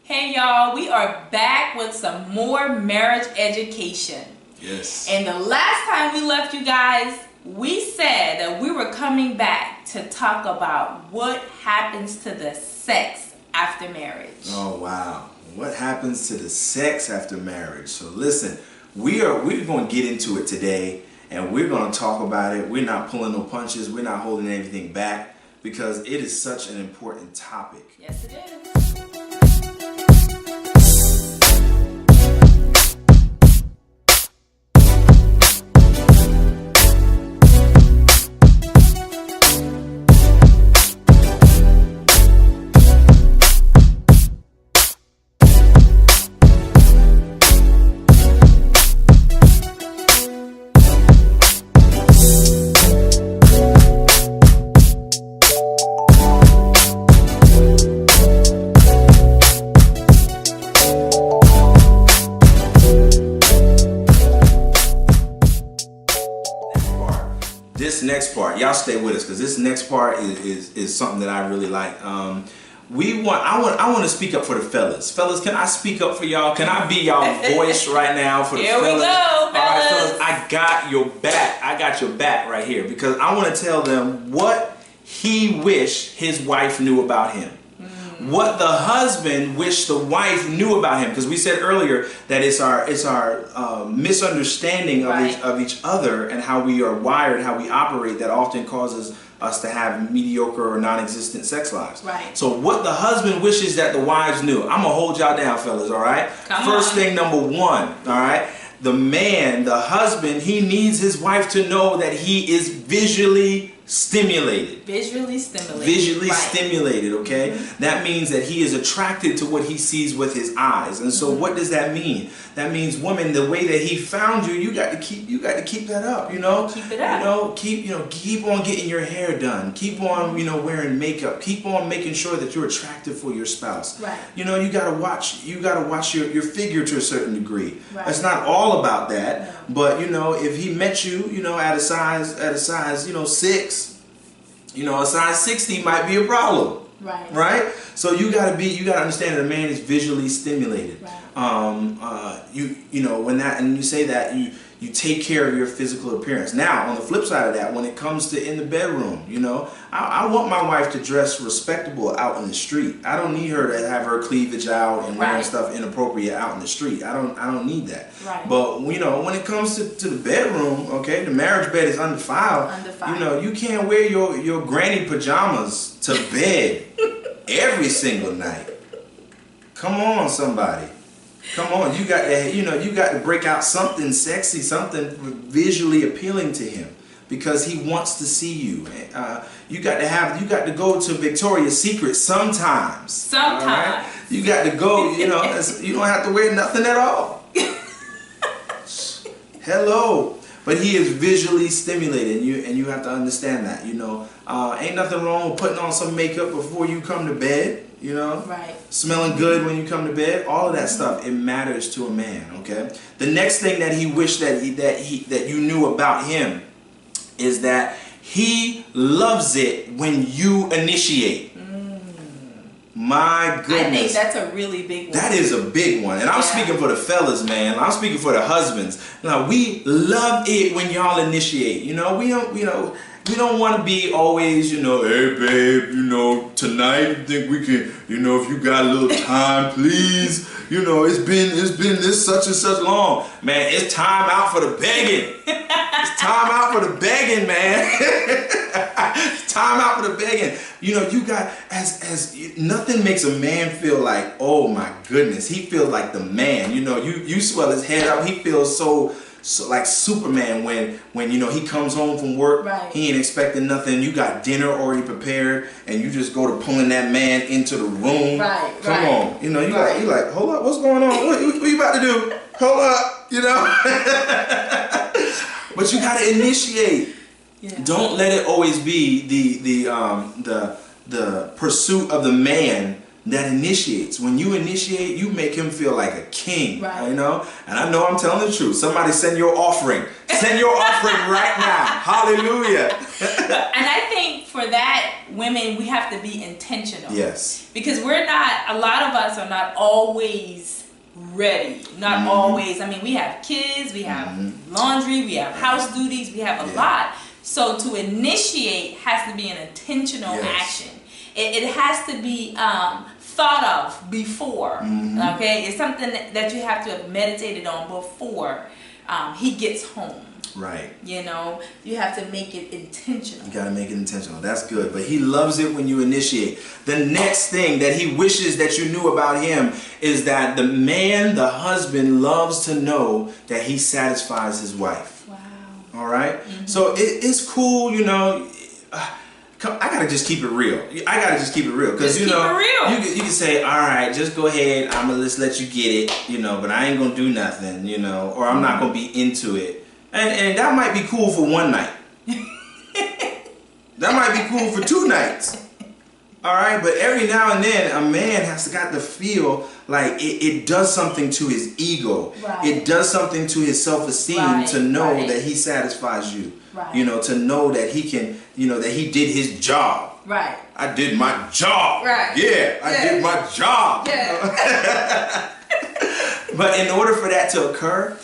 Hey y'all, we are back with some more marriage education. Yes. And the last time we left you guys, we said that we were coming back to talk about what happens to the sex after marriage. Oh wow. What happens to the sex after marriage? So listen, we're going to get into it today, and we're going to talk about it. We're not pulling no punches. We're not holding anything back because it is such an important topic. Yes, it is. This next part, y'all stay with us because this next part is something that I really like. I want to speak up for the fellas. Fellas, can I speak up for y'all? Can I be y'all voice right now for the Here fellas? we go, All right, fellas. fellas, I got your back. I got your back right here because I want to tell them what he wished his wife knew about him. What the husband wished the wife knew about him, because we said earlier that it's our misunderstanding of each other and how we are wired, how we operate, that often causes us to have mediocre or non-existent sex lives. Right. So what the husband wishes that the wives knew. I'm gonna hold y'all down, fellas. All right. First thing, number one. All right. The man, the husband, he needs his wife to know that he is visually stimulated. Visually stimulated. Visually right. stimulated, okay? That means that he is attracted to what he sees with his eyes. And so what does that mean? That means, woman, the way that he found you, you got to keep that up, you know? Keep it up. Keep on getting your hair done. Keep on, wearing makeup. Keep on making sure that you're attractive for your spouse. Right. You got to watch your figure to a certain degree. Right. It's not all about that, but if he met you, at a size 6, a size 60 might be a problem. Right. Right? So you gotta understand that a man is visually stimulated. Right. When you say that, you take care of your physical appearance. Now, on the flip side of that, when it comes to in the bedroom, I want my wife to dress respectable out in the street. I don't need her to have her cleavage out and wearing stuff inappropriate out in the street. I don't need that. Right. But when it comes to the bedroom, okay, the marriage bed is undefiled. You can't wear your granny pajamas to bed every single night. Come on, somebody. Come on, you got to break out something sexy, something visually appealing to him, because he wants to see you. You got to go to Victoria's Secret sometimes. Sometimes. Right? You got to go. You don't have to wear nothing at all. Hello. But he is visually stimulated, and you have to understand that. Ain't nothing wrong with putting on some makeup before you come to bed. Right. Smelling good when you come to bed. All of that stuff, it matters to a man. Okay. The next thing that he wished that you knew about him is that he loves it when you initiate. My goodness. I think that's a really big one. That is a big one. And I'm speaking for the fellas, man. I'm speaking for the husbands. Now, we love it when y'all initiate. We don't want to be always, hey babe, tonight you think we can, if you got a little time, please. It's been this such and such long. Man, it's time out for the begging. It's time out for the begging, man. It's time out for the begging. You got as nothing makes a man feel like, oh my goodness, he feels like the man. You swell his head up. He feels so like Superman when he comes home from work. Right. He ain't expecting nothing. You got dinner already prepared, and you just go to pulling that man into the room. Right. Come on. You like, hold up, what's going on? What you about to do? Hold up, But you gotta initiate. Yeah. Don't let it always be the pursuit of the man that initiates. When you initiate, you make him feel like a king, right. you know? And I know I'm telling the truth. Somebody send your offering. Send your offering right now. Hallelujah. And I think for that, women, we have to be intentional. Yes. Because a lot of us are not always ready. Not always. I mean, we have kids, we have laundry, we have house duties, we have a lot. So to initiate has to be an intentional action. It has to be thought of before. Okay, it's something that you have to have meditated on before he gets home. Right. You know, you have to make it intentional. You got to make it intentional. That's good. But he loves it when you initiate. The next thing that he wishes that you knew about him is that the man, the husband, loves to know that he satisfies his wife. Wow. All right? So it's cool, you know. I gotta just keep it real. Because you know, you can say, all right, just go ahead. I'm gonna just let you get it, you know. But I ain't gonna do nothing, you know, or I'm not gonna be into it. And that might be cool for one night. That might be cool for 2 nights. All right, but every now and then a man has got to feel like it does something to his ego. Right. It does something to his self-esteem to know that he satisfies you. Right. You know, to know that he can, you know, that he did his job. Right. I did my job. Right. Yeah, I did my job. Yeah. But in order for that to occur,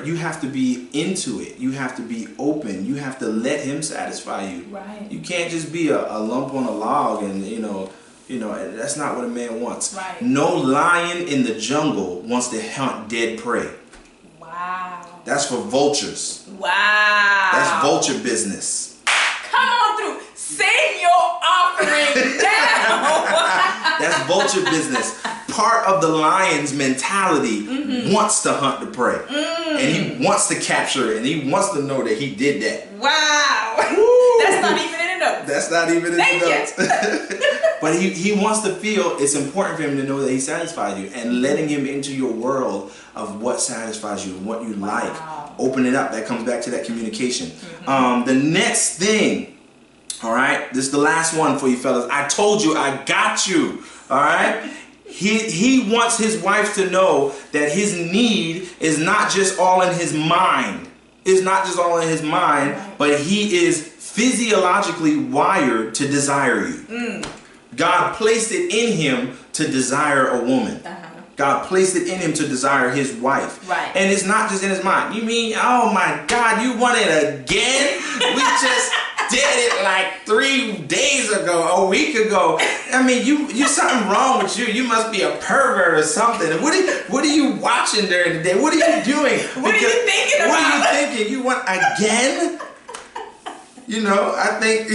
you have to be into it. You have to be open. You have to let him satisfy you. Right. You can't just be a lump on a log and, you know, that's not what a man wants. Right. No lion in the jungle wants to hunt dead prey. Wow. That's for vultures. Wow. That's vulture business. Come on through. Save your offering now. That's vulture business. Part of the lion's mentality wants to hunt the prey. And he wants to capture it. And he wants to know that he did that. Wow. Woo. That's not even in the notes. That's not even in the notes. But he wants to feel it's important for him to know that he satisfies you. And letting him into your world of what satisfies you and what you like. Open it up. That comes back to that communication. The next thing, all right, this is the last one for you fellas. I told you, I got you. All right. He wants his wife to know that his need is not just all in his mind. It's not just all in his mind, but he is physiologically wired to desire you. God placed it in him to desire a woman. God placed it in him to desire his wife. Right. And it's not just in his mind. You mean, oh my God, you want it again? We just did it like 3 days ago, a week ago. I mean, you something wrong with you. You must be a pervert or something. What are you watching during the day? What are you doing? What are you thinking about? What are you thinking? You want again? You know, I think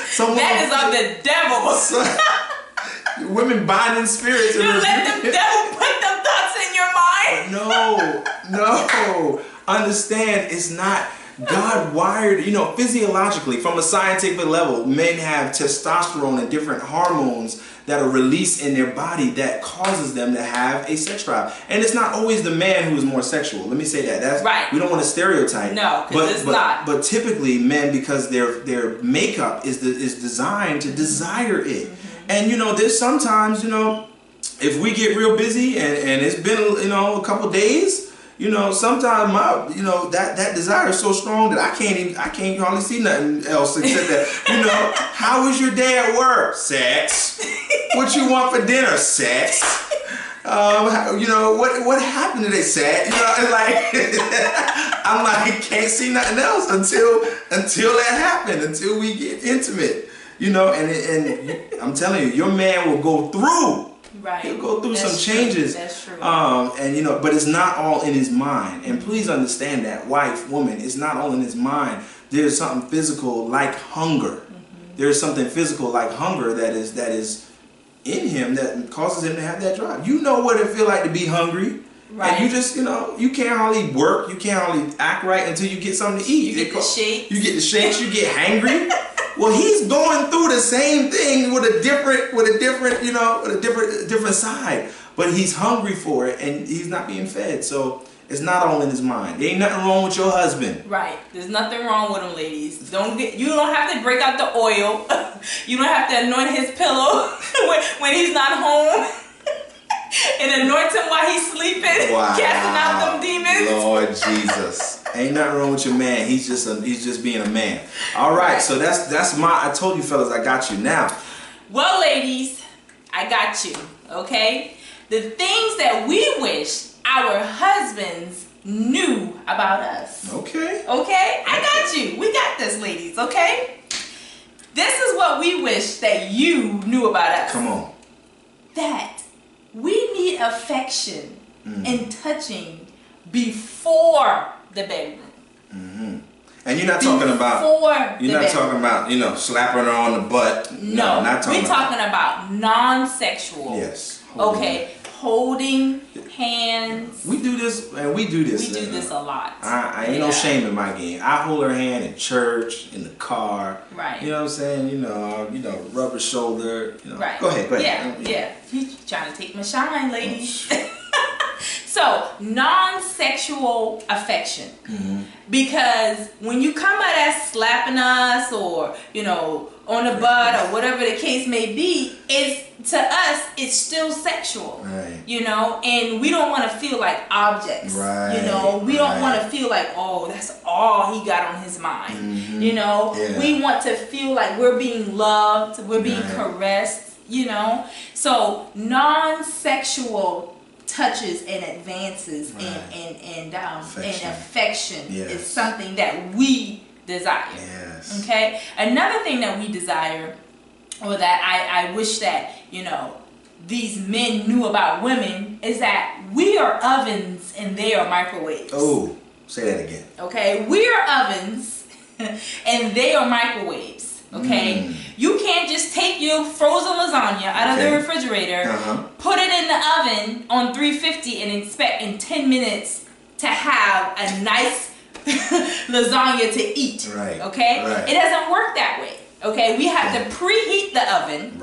someone... That is of the devil. Women binding spirits. You let the devil put them thoughts in your mind? No. Understand, it's not... God wired, you know, physiologically, from a scientific level, men have testosterone and different hormones that are released in their body that causes them to have a sex drive. And it's not always the man who is more sexual. Let me say that. That's right. We don't want to stereotype. No, because it's not. But typically men, because their makeup is designed to desire it. And you know, there's sometimes, you know, if we get real busy and it's been, you know, a couple days, you know, sometimes that desire is so strong that I can't hardly see nothing else except that, you know, how was your day at work? Sex. What you want for dinner? Sex. You know, what happened today? Sex. You know, like I'm like, can't see nothing else until that happened, until we get intimate. You know, and I'm telling you, your man will go through. Right. He'll go through That's some true. changes. That's true. And you know, but it's not all in his mind. And please understand that, wife, woman, it's not all in his mind. There's something physical like hunger. There's something physical like hunger that is in him that causes him to have that drive. You know what it feel like to be hungry. Right. And you just, you know, you can't hardly work, you can't hardly act right until you get something to eat. You get the shakes. You get the shakes, you get hangry. Well, he's going through the same thing with a different side, but he's hungry for it and he's not being fed. So It's not all in his mind. There ain't nothing wrong with your husband. Right. There's nothing wrong with him, ladies. You don't have to break out the oil. You don't have to anoint his pillow when he's not home. And anoint him while he's sleeping, casting out them demons. Lord Jesus. Ain't nothing wrong with your man. He's just being a man. All right, so that's my, I told you fellas, I got you now. Well, ladies, I got you, okay? The things that we wish our husbands knew about us. Okay. Okay? I got you. We got this, ladies, okay? This is what we wish that you knew about us. Come on. That we need affection and touching before the bedroom. Mm-hmm. And you're not talking about, you're not talking about, you know, slapping her on the butt. No, not talking we're talking about non-sexual. Yes. Okay, holding hands. We do this, and we do this. We do this a lot. I ain't no shame in my game. I hold her hand in church, in the car. Right. You know what I'm saying? You know, rub her shoulder. You know. Right. Go ahead. Yeah. He's trying to take my shine, ladies. So, non-sexual affection. Mm-hmm. Because when you come at us slapping us or, you know, on the butt or whatever the case may be, to us, it's still sexual. Right. You know, and we don't want to feel like objects. Right. You know, we don't want to feel like, oh, that's all he got on his mind. Mm-hmm. You know, we want to feel like we're being loved, we're being caressed, you know. So, non-sexual touches and advances and affection is something that we desire. Yes. Okay. Another thing that we desire, or that I wish that, you know, these men knew about women, is that we are ovens and they are microwaves. Oh, say that again. Okay. We are ovens and they are microwaves. Okay, you can't just take your frozen lasagna out of the refrigerator, put it in the oven on 350 and expect in 10 minutes to have a nice lasagna to eat. Right. Okay, right. It doesn't work that way. Okay, we have to preheat the oven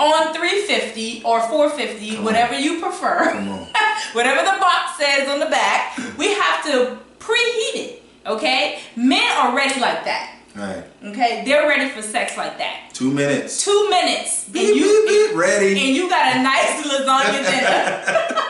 on 350 or 450, whatever you prefer. Whatever the box says on the back, we have to preheat it. Okay, men are ready like that. Right. Okay, they're ready for sex like that. 2 minutes. 2 minutes. Beep, beep, ready. And you got a nice lasagna dinner.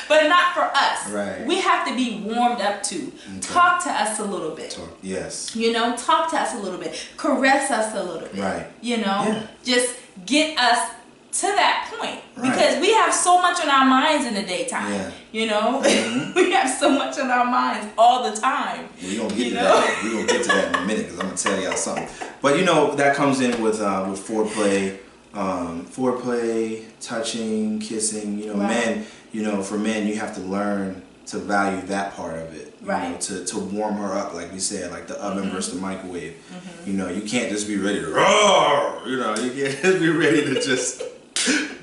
But not for us. Right. We have to be warmed up to. Okay. Talk to us a little bit. Yes. You know, talk to us a little bit. Caress us a little bit. Right. You know, just get us to that point. Because we have so much on our minds in the daytime. Yeah. You know, we have so much on our minds all the time. We're going to get to that. We're going to get to that in a minute because I'm going to tell y'all something. But, you know, that comes in with foreplay. Foreplay, touching, kissing. You know, men, you know, for men, you have to learn to value that part of it. You know, to warm her up, like we said, like the oven versus the microwave. You know, you can't just be ready to, you know, you can't just be ready to just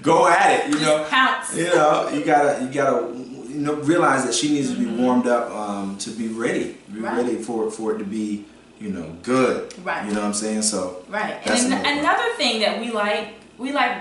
go at it, you know. Pounce. You know, you gotta, you know, realize that she needs to be warmed up to be ready, ready for it to be, you know, good. Right. You know what I'm saying? So. Right. And another thing that we like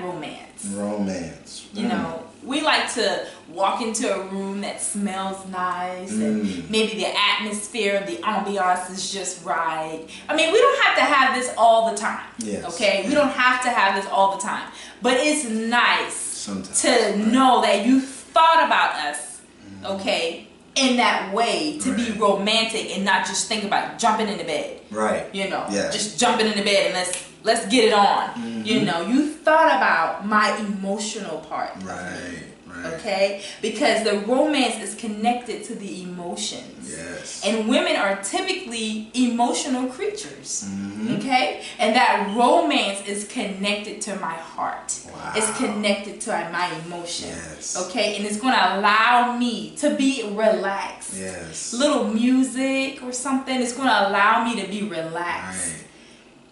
romance. Romance. You know, we like to walk into a room that smells nice and maybe the atmosphere, the ambiance is just right. I mean, we don't have to have this all the time. Yes. Okay? We don't have to have this all the time. But it's nice to know that you thought about us, okay, in that way, to be romantic and not just think about jumping in the bed. Right. You know, just jumping in the bed and let's get it on. You know, you thought about my emotional part. Right. Okay? Because the romance is connected to the emotions. Yes. And women are typically emotional creatures. Okay? And that romance is connected to my heart. Wow. It's connected to my emotions. Yes. Okay? And it's going to allow me to be relaxed. Yes. Little music or something. It's going to allow me to be relaxed. Right.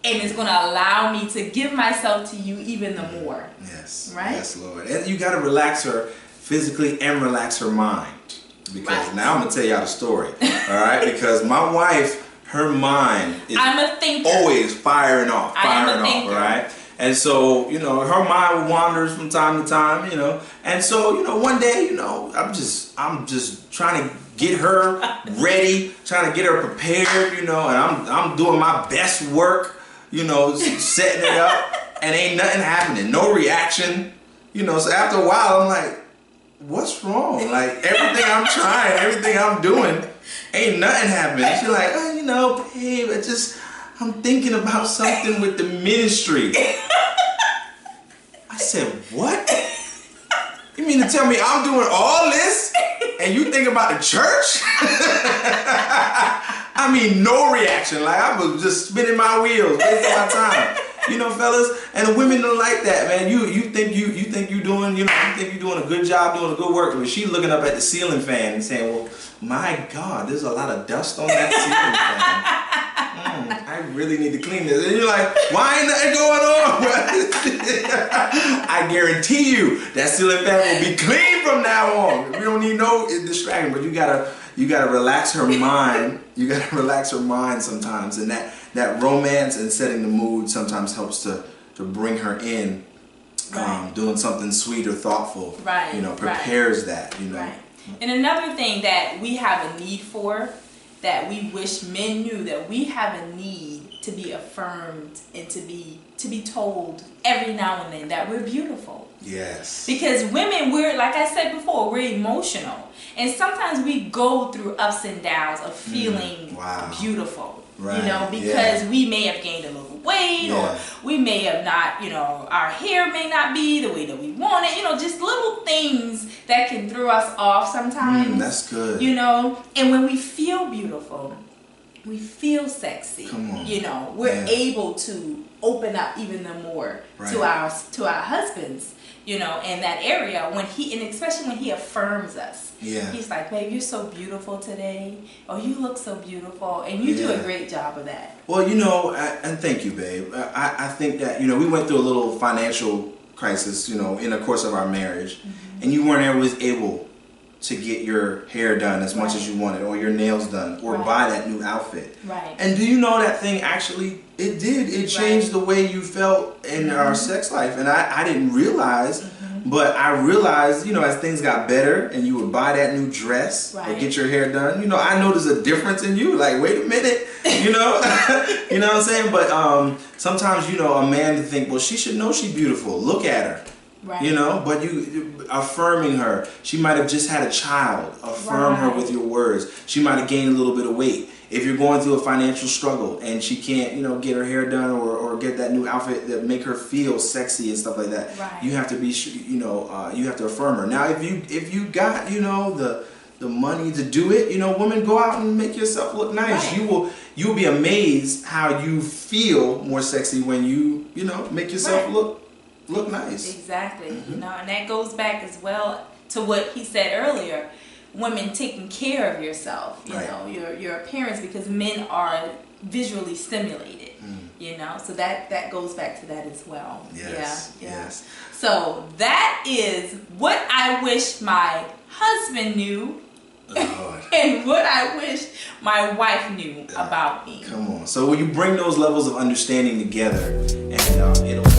And it's going to allow me to give myself to you even the more. Yes. Right? Yes, Lord. And you got to relax her physically and relax her mind. Because now I'm going to tell y'all the story. All right? Because my wife, her mind is I'm a thinker. Always firing off. All right? And so, you know, her mind wanders from time to time, you know. And so, you know, one day, you know, I'm just trying to get her ready, trying to get her prepared, you know, and I'm doing my best work, you know, setting it up, and ain't nothing happening, no reaction, you know. So after a while, I'm like, what's wrong? Like, everything I'm trying, everything I'm doing, ain't nothing happening. She's like, oh, you know, babe, I'm thinking about something with the ministry. I said, what? You mean to tell me I'm doing all this and you think about the church? I mean, no reaction. Like, I was just spinning my wheels, wasting my time. You know, fellas, and the women don't like that, man. You think you're doing, you know, you think you're doing a good job, doing a good work, but she looking up at the ceiling fan and saying, well, my God, there's a lot of dust on that ceiling fan. I really need to clean this. And you're like, why ain't nothing going on? I guarantee you that ceiling fan will be clean from now on. We don't need no distraction, but you gotta relax her mind. You gotta relax her mind sometimes, and that romance and setting the mood sometimes helps to bring her in. Right. Doing something sweet or thoughtful, right, you know, prepares that, you know. Right. And another thing that we have a need for, that we wish men knew, that we have a need to be affirmed and to be told every now and then that we're beautiful. Yes. Because women, we're, like I said before, we're emotional. And sometimes we go through ups and downs of feeling beautiful. Right. You know, because we may have gained a little weight, or we may have not, you know, our hair may not be the way that we want it, you know, just little things that can throw us off sometimes. That's good. You know, and when we feel beautiful, we feel sexy. Come on. You know, we're able to open up even more to our husbands, you know, in that area, when and especially when he affirms us. Yeah. He's like, babe, you're so beautiful today. Oh, you look so beautiful. And you do a great job of that. Well, you know, and thank you, babe. I think that, you know, we went through a little financial crisis, you know, in the course of our marriage. And you weren't always able to get your hair done as much as you wanted, or your nails done, or buy that new outfit. Right. And do you know that thing actually, it changed the way you felt in our sex life. And I didn't realize, but I realized, you know, as things got better and you would buy that new dress or get your hair done, you know, I noticed a difference in you. Like, wait a minute, you know, you know what I'm saying? But sometimes, you know, a man to think, well, she should know she's beautiful. Look at her. Right. You know, but you affirming her. She might have just had a child. Affirm her with your words. She might have gained a little bit of weight. If you're going through a financial struggle and she can't, you know, get her hair done or get that new outfit that make her feel sexy and stuff like that, you have to be, you know, you have to affirm her. Now, if you got, you know, the money to do it, you know, women, go out and make yourself look nice. You'll be amazed how you feel more sexy when you know, make yourself look nice. Exactly. You know, and that goes back as well to what he said earlier. Women taking care of yourself, you know, your appearance, because men are visually stimulated, you know, so that goes back to that as well. Yes. So that is what I wish my husband knew. And what I wish my wife knew about me. Come on. So when you bring those levels of understanding together, and it'll